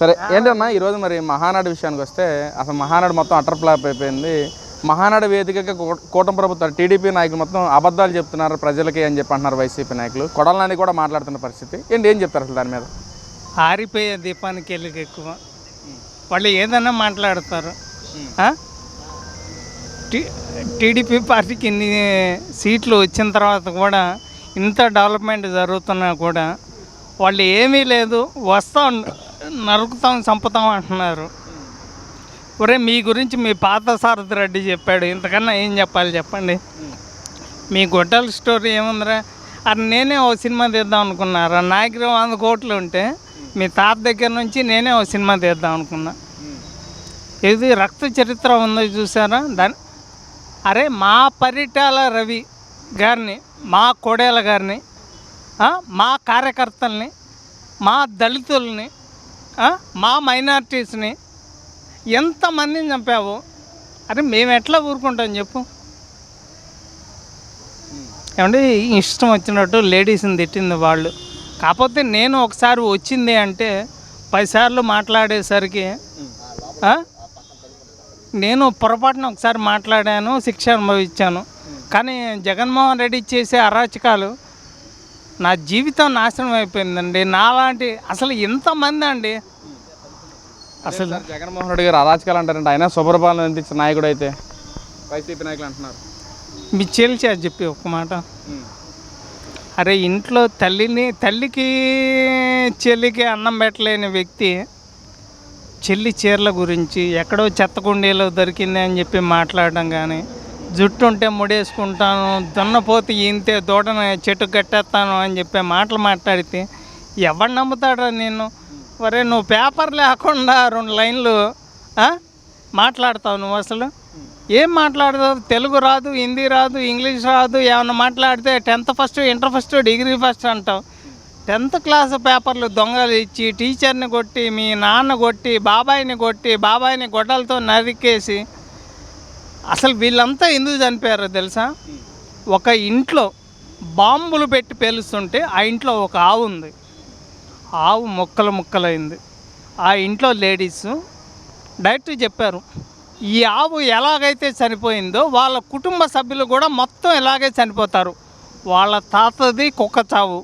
సరే ఏంటన్నా ఈరోజు మరి మహానాడు విషయానికి వస్తే అసలు మహానాడు మొత్తం అటర్ ఫ్లాప్ అయిపోయింది. మహానాడు వేదికగా కూటమి ప్రభుత్వం టీడీపీ నాయకులు మొత్తం అబద్ధాలు చెప్తున్నారు ప్రజలకి అని చెప్పి అంటున్నారు వైసీపీ నాయకులు. కొడాలని కూడా మాట్లాడుతున్న పరిస్థితి ఏం చెప్తారు అసలు దాని మీద? ఆరిపోయే దీపానికి వెళ్ళి ఎక్కువ వాళ్ళు ఏదన్నా మాట్లాడతారు. టీడీపీ పార్టీకి ఇన్ని సీట్లు వచ్చిన తర్వాత కూడా ఇంత డెవలప్మెంట్ జరుగుతున్నా కూడా వాళ్ళు ఏమీ లేదు, వస్తాం నరుకుతాం చంపుతాం అంటున్నారు. ఒరే మీ గురించి మీ పాత సారథి రెడ్డి చెప్పాడు, ఇంతకన్నా ఏం చెప్పాలి చెప్పండి. మీ గొడ్డల స్టోరీ ఏముందిరా? అది నేనే ఓ సినిమా తీద్దాం అనుకున్నారా? నాయకుడు 100 కోట్లు ఉంటే మీ తాత దగ్గర నుంచి నేనే ఓ సినిమా తీద్దాం అనుకున్నా. ఇది రక్త చరిత్ర ఉందో చూసారా? అరే మా పరిటాల రవి గారిని, మా కోడేల గారిని, మా కార్యకర్తల్ని, మా దళితుల్ని, మా మైనారిటీస్ని ఎంతమందిని చంపావు? అరే మేము ఎట్లా ఊరుకుంటాం చెప్పు? ఏమంటే ఇష్టం వచ్చినట్టు లేడీస్ని తిట్టింది వాళ్ళు. కాకపోతే నేను ఒకసారి వచ్చింది అంటే 10 సార్లు మాట్లాడేసరికి నేను పొరపాటున ఒకసారి మాట్లాడాను, శిక్ష అనుభవించాను. కానీ జగన్మోహన్ రెడ్డి చేసే అరాచకాలు నా జీవితం నాశనం అయిపోయిందండి. నాలాంటి అసలు ఎంతమంది అండి అసలు. జగన్మోహన్ రెడ్డి గారు అరాచకాలు అంటారంటే ఆయన శుభ్రపాలన అందించిన నాయకుడు అయితే వైసీపీ నాయకులు అంటున్నారు. మీ చెల్లి అది చెప్పి ఒక మాట. అరే ఇంట్లో తల్లికి చెల్లికి అన్నం పెట్టలేని వ్యక్తి చెల్లి చీరల గురించి ఎక్కడో చెత్తకుండీలో దొరికింది అని చెప్పి మాట్లాడడం కానీ, జుట్టు ఉంటే ముడేసుకుంటాను, దున్నపోతే ఈంతే దూడను చెట్టు కట్టేస్తాను అని చెప్పి మాటలు మాట్లాడితే ఎవరు నమ్ముతాడా నేను? వరే నువ్వు పేపర్ లేకుండా 2 లైన్లు మాట్లాడతావు. నువ్వు అసలు ఏం మాట్లాడతావు? తెలుగు రాదు, హిందీ రాదు, ఇంగ్లీష్ రాదు. ఏమన్నా మాట్లాడితే 10th first, inter first, degree first అంటావు. 10th క్లాస్ పేపర్లు దొంగలు ఇచ్చి టీచర్ని కొట్టి, మీ నాన్న కొట్టి, బాబాయిని కొట్టి, బాబాయిని గొడ్డలతో నరికేసి అసలు వీళ్ళంతా ఎందుకు చనిపోయారో తెలుసా? ఒక ఇంట్లో బాంబులు పెట్టి పేలుస్తుంటే ఆ ఇంట్లో ఒక ఆవు ఉంది. ఆవు ముక్కలైంది. ఆ ఇంట్లో లేడీస్ డైరెక్ట్ చెప్పారు, ఈ ఆవు ఎలాగైతే చనిపోయిందో వాళ్ళ కుటుంబ సభ్యులు కూడా మొత్తం ఇలాగే చనిపోతారు. వాళ్ళ తాతది కుక్క చావు,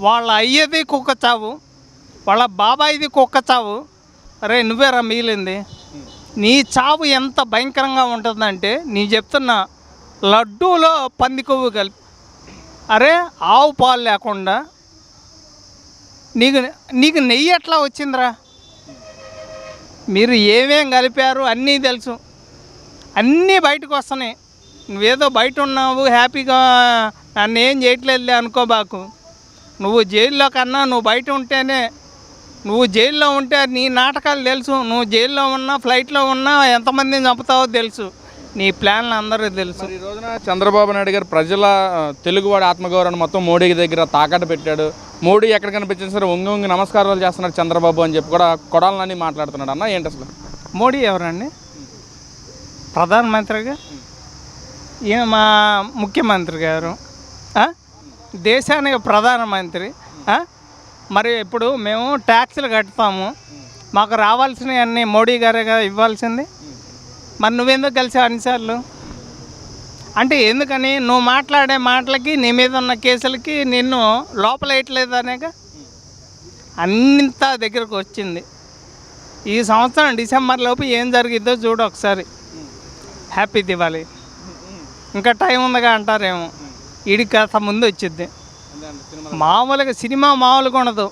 వాళ్ళ అయ్యది కుక్క చావు, వాళ్ళ బాబాయిది కుక్క చావు. అరే నువ్వేరా మిగిలింది. నీ చావు ఎంత భయంకరంగా ఉంటుందంటే నీ చెప్తున్నా, లడ్డూలో పంది కొవ్వు కలిపి. అరే ఆవు పాలు లేకుండా నీకు నెయ్యి ఎట్లా వచ్చిందిరా? మీరు ఏమేం కలిపారు అన్నీ తెలుసు, అన్నీ బయటకు వస్తున్నాయి. నువ్వేదో బయట ఉన్నావు హ్యాపీగా నన్ను ఏం చేయట్లేదులే అనుకోబాకు. నువ్వు జైల్లో కన్నా నువ్వు బయట ఉంటేనే, నువ్వు జైల్లో ఉంటే నీ నాటకాలు తెలుసు. నువ్వు జైల్లో ఉన్నా, ఫ్లైట్లో ఉన్నా ఎంతమందిని చంపుతావో తెలుసు. నీ ప్లాన్లు అందరూ తెలుసు. ఈ రోజున చంద్రబాబు నాయుడు గారు ప్రజల తెలుగువాడి ఆత్మగౌరవాన్ని మొత్తం మోడీ దగ్గర తాకట్టు పెట్టాడు. మోడీ ఎక్కడ కనిపించినా సరే వంగి నమస్కారాలు చేస్తున్నాడు చంద్రబాబు అని చెప్పి కూడా కొడాలని మాట్లాడుతున్నాడు. అన్న ఏంటి అసలు? మోడీ ఎవరండి? ప్రధానమంత్రిగా ఈయన మా ముఖ్యమంత్రి గారు, దేశానికి ప్రధానమంత్రి. మరి ఇప్పుడు మేము ట్యాక్సులు కడతాము, మాకు రావాల్సినవన్నీ మోడీ గారేగా ఇవ్వాల్సింది. మరి నువ్వెందుకు కలిసావు అన్నిసార్లు? అంటే ఎందుకని? నువ్వు మాట్లాడే మాటలకి, నీ మీద ఉన్న కేసులకి నిన్ను లోపలేయట్లేదు అనేక అంత దగ్గరకు వచ్చింది. ఈ సంవత్సరం డిసెంబర్ లోపు ఏం జరిగిద్దో చూడు ఒకసారి. హ్యాపీ దివాళీ. ఇంకా టైం ఉందిగా అంటారేమో, ఈడికి కాస్త ముందు వచ్చిద్ది. మామూలుగా సినిమా మామూలుగా ఉండదు.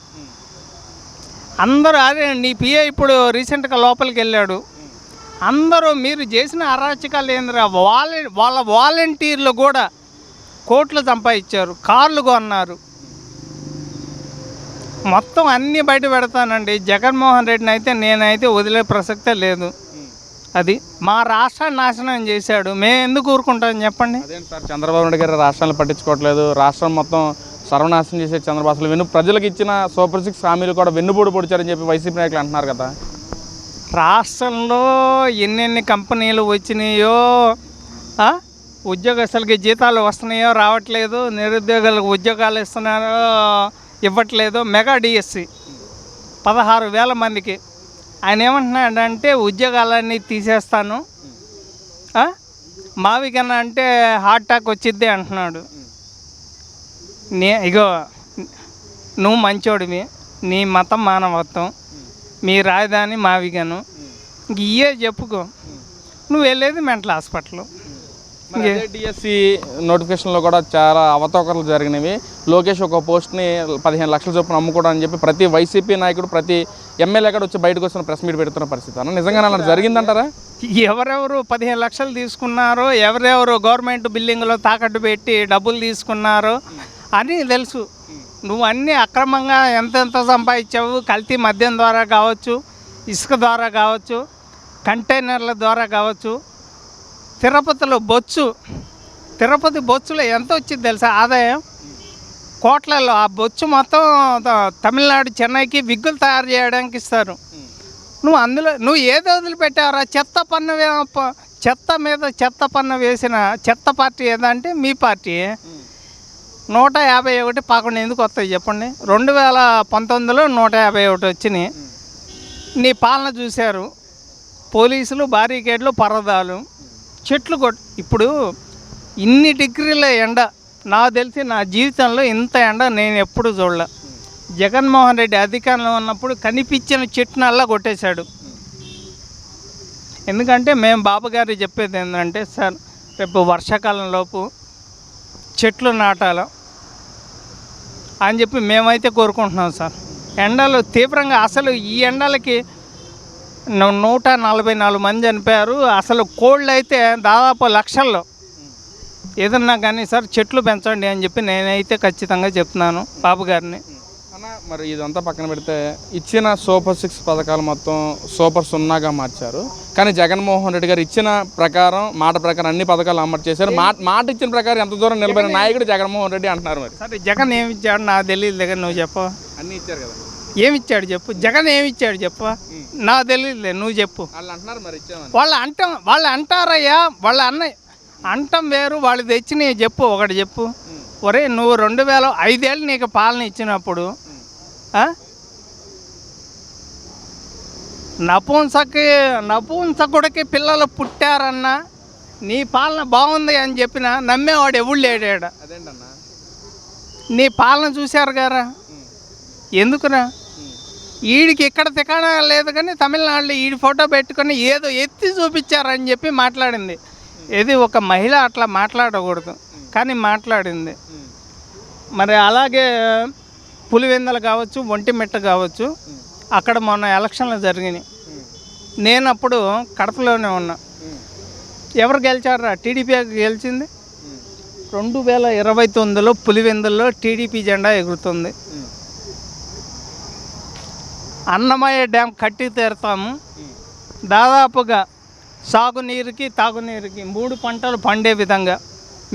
అందరూ అరే నీ పిఏ ఇప్పుడు రీసెంట్గా లోపలికి వెళ్ళాడు. అందరూ మీరు చేసిన అరాచకాలు ఏందిరా? వాళ్ళ వాలంటీర్లు కూడా కోట్లు సంపాదించారు, కార్లు కొన్నారు. మొత్తం అన్నీ బయట పెడతానండి. జగన్మోహన్ రెడ్డిని అయితే నేనైతే వదిలే ప్రసక్తే లేదు. అది మా రాష్ట్రాన్ని నాశనం చేశాడు. మేము ఎందుకు ఊరుకుంటాం చెప్పండి? అదేంటి సార్, చంద్రబాబు నాయుడు గారు రాష్ట్రాన్ని పట్టించుకోవట్లేదు, రాష్ట్రం మొత్తం సర్వనాశనం చేసే చంద్రబాబు అసలు ప్రజలకు ఇచ్చిన సూపర్ 6 హామీలు కూడా వెన్నుపోటు పొడిచారని చెప్పి వైసీపీ నాయకులు అంటున్నారు కదా. రాష్ట్రంలో ఎన్నెన్ని కంపెనీలు వచ్చినాయో, ఉద్యోగస్తులకి జీతాలు వస్తున్నాయో రావట్లేదు, నిరుద్యోగులకు ఉద్యోగాలు ఇస్తున్నారో ఇవ్వట్లేదు. మెగా డిఎస్సి 16,000 మందికి ఆయన ఏమంటున్నాడంటే ఉద్యోగాలన్నీ తీసేస్తాను, మావి కన్నా అంటే హార్ట్ అటాక్ వచ్చిద్ది అంటున్నాడు. ఇగో నువ్వు మంచోడివి, నీ మతం మానవత్వం, మీ రాజధాని మావిగాను, ఇంక ఇయే చెప్పుకో, నువ్వు వెళ్ళేది మెంటల్ హాస్పిటల్. డిఎస్సి నోటిఫికేషన్లో కూడా చాలా అవతవకలు జరిగినవి. లోకేష్ ఒక పోస్ట్ని 15 లక్షల చొప్పున అమ్ముకోవడం అని చెప్పి ప్రతి వైసీపీ నాయకుడు, ప్రతి ఎమ్మెల్యే కూడా వచ్చి బయటకు వస్తున్న ప్రెస్ మీట్ పెడుతున్న పరిస్థితి అన్న, నిజంగా అలా జరిగిందంటారా? ఎవరెవరు 15 లక్షలు తీసుకున్నారో, ఎవరెవరు గవర్నమెంట్ బిల్డింగ్లో తాకట్టు పెట్టి డబ్బులు తీసుకున్నారో అని తెలుసు. నువ్వు అన్నీ అక్రమంగా ఎంతెంత సంపాదించావు, కల్తీ మద్యం ద్వారా కావచ్చు, ఇసుక ద్వారా కావచ్చు, కంటైనర్ల ద్వారా కావచ్చు. తిరుపతి బొచ్చులో ఎంత వచ్చింది తెలుసా ఆదాయం? కోట్లలో. ఆ బొచ్చు మొత్తం తమిళనాడు, చెన్నైకి విగ్గులు తయారు చేయడానికి ఇస్తారు. నువ్వు ఏదో వదిలిపెట్టావరా? చెత్త మీద చెత్త పన్ను వేసిన చెత్త పార్టీ ఏదంటే మీ పార్టీ. 151 11 ఎందుకు వస్తాయి చెప్పండి? 2019లో 151 వచ్చినాయి. నీ పాలన చూశారు, పోలీసులు, బారికేడ్లు, పరదాలు, చెట్లు ఇప్పుడు ఇన్ని డిగ్రీల ఎండ నాకు తెలిసి నా జీవితంలో ఇంత ఎండ నేను ఎప్పుడు చూడలే. జగన్మోహన్ రెడ్డి అధికారంలో ఉన్నప్పుడు కనిపించిన చెట్టునల్లా కొట్టేశాడు. ఎందుకంటే మేము బాబుగారు చెప్పేది ఏంటంటే, సార్ రేపు వర్షాకాలంలోపు చెట్లు నాటాలి అని చెప్పి మేమైతే కోరుకుంటున్నాం సార్. ఎండలు తీవ్రంగా, అసలు ఈ ఎండలకి 144 మంది చనిపోయారు. అసలు కోళ్ళు అయితే దాదాపు లక్షల్లో. ఏదన్నా కానీ సార్ చెట్లు పెంచండి అని చెప్పి నేనైతే ఖచ్చితంగా చెప్తున్నాను బాబు గారిని. అన్న, మరి ఇదంతా పక్కన పెడితే ఇచ్చిన సూపర్ 6 పథకాలు మొత్తం సూపర్ 0గా మార్చారు. కానీ జగన్మోహన్ రెడ్డి గారు ఇచ్చిన ప్రకారం, మాట ప్రకారం అన్ని పథకాలు అమలు చేశారు. మాట ఇచ్చిన ప్రకారం ఎంత దూరం నిలబడిన నాయకుడు జగన్మోహన్ రెడ్డి అంటున్నారు. మరి సరే, జగన్ ఏమి ఇచ్చాడు నాకు తెలియదు దగ్గర, నువ్వు చెప్పు. అన్నీ ఇచ్చారు కదా, ఏమిచ్చాడు చెప్పు. జగన్ ఏమిచ్చాడు చెప్పు, నాకు తెలియదులే, నువ్వు చెప్పు. వాళ్ళు అంటున్నారు మరి ఇచ్చామని. వాళ్ళు అంటారయ్యా, వాళ్ళ అన్నయ్య అంటం వేరు, వాళ్ళు తెచ్చినవి చెప్పు. ఒకటి చెప్పు, ఒరే నువ్వు 5 ఏళ్ళు నీకు పాలన ఇచ్చినప్పుడు నపుంసకుడికి పిల్లలు పుట్టారన్నా నీ పాలన బాగుంది అని చెప్పిన నమ్మేవాడు ఎవడు లేడాడ. అదేంటన్నా, నీ పాలన చూశారు గారా, ఎందుకురా? ఈడికి ఇక్కడ తికాణా లేదు కానీ తమిళనాడులో ఈడి ఫోటో పెట్టుకొని ఏదో ఎత్తి చూపించారని చెప్పి మాట్లాడింది. ఇది ఒక మహిళ అట్లా మాట్లాడకూడదు కానీ మాట్లాడింది. మరి అలాగే పులివెందలు కావచ్చు, ఒంటిమిట్ట కావచ్చు, అక్కడ మొన్న ఎలక్షన్లు జరిగినాయి. నేను అప్పుడు కడపలోనే ఉన్నా. ఎవరు గెలిచారా? టీడీపీ గెలిచింది. 2029లో పులివెందుల్లో టీడీపీ జెండా ఎగురుతుంది. అన్నమయ్య డ్యామ్ కట్టి తీరుతాము. దాదాపుగా సాగునీరుకి, తాగునీరుకి 3 పంటలు పండే విధంగా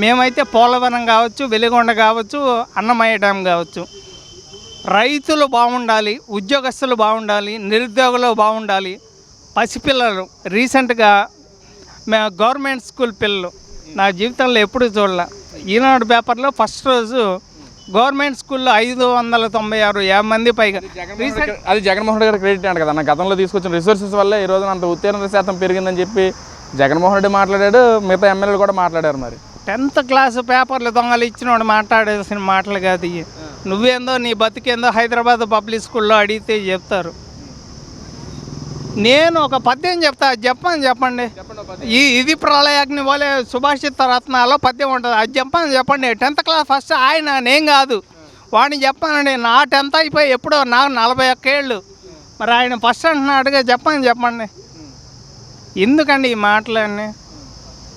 మేమైతే పోలవరం కావచ్చు, వెలిగొండ కావచ్చు, అన్నమయ్య డ్యామ్ కావచ్చు. రైతులు బాగుండాలి, ఉద్యోగస్తులు బాగుండాలి, నిరుద్యోగులు బాగుండాలి, పసిపిల్లలు. రీసెంట్గా గవర్నమెంట్ స్కూల్ పిల్లలు నా జీవితంలో ఎప్పుడు చూడలే. ఈనాడు పేపర్లో ఫస్ట్ రోజు గవర్నమెంట్ స్కూల్లో 596 మంది పైగా. అది జగన్మోహన్ రెడ్డి గారి క్రెడిట్ అంట కదా, నా గతంలో తీసుకొచ్చిన రిసోర్సెస్ వల్ల ఈ రోజున అంత ఉత్తీర్ణత శాతం పెరిగిందని చెప్పి జగన్మోహన్ రెడ్డి మాట్లాడాడు, మిగతా ఎమ్మెల్యేలు కూడా మాట్లాడారు. మరి 10th క్లాస్ పేపర్లు దొంగలు ఇచ్చినోడు మాట్లాడాల్సిన మాటలు కాదు ఇవి. నువ్వేందో నీ బతికేందో హైదరాబాద్ పబ్లిక్ స్కూల్లో అడిగితే చెప్తారు. నేను ఒక పద్యం చెప్తా, చెప్పండి. ఇది ప్రళయాగ్ని పోలే సుభాషిత రత్నాల్లో పద్యం ఉంటుంది, అది చెప్పండి. 10th క్లాస్ ఫస్ట్ ఆయన, నేను కాదు, వాడిని చెప్పానండి. నా 10th అయిపోయి ఎప్పుడో, నాకు 41 ఏళ్ళు. మరి ఆయన ఫస్ట్ అంటున్నాడుగా, చెప్పండి. ఎందుకండి ఈ మాటలన్నీ?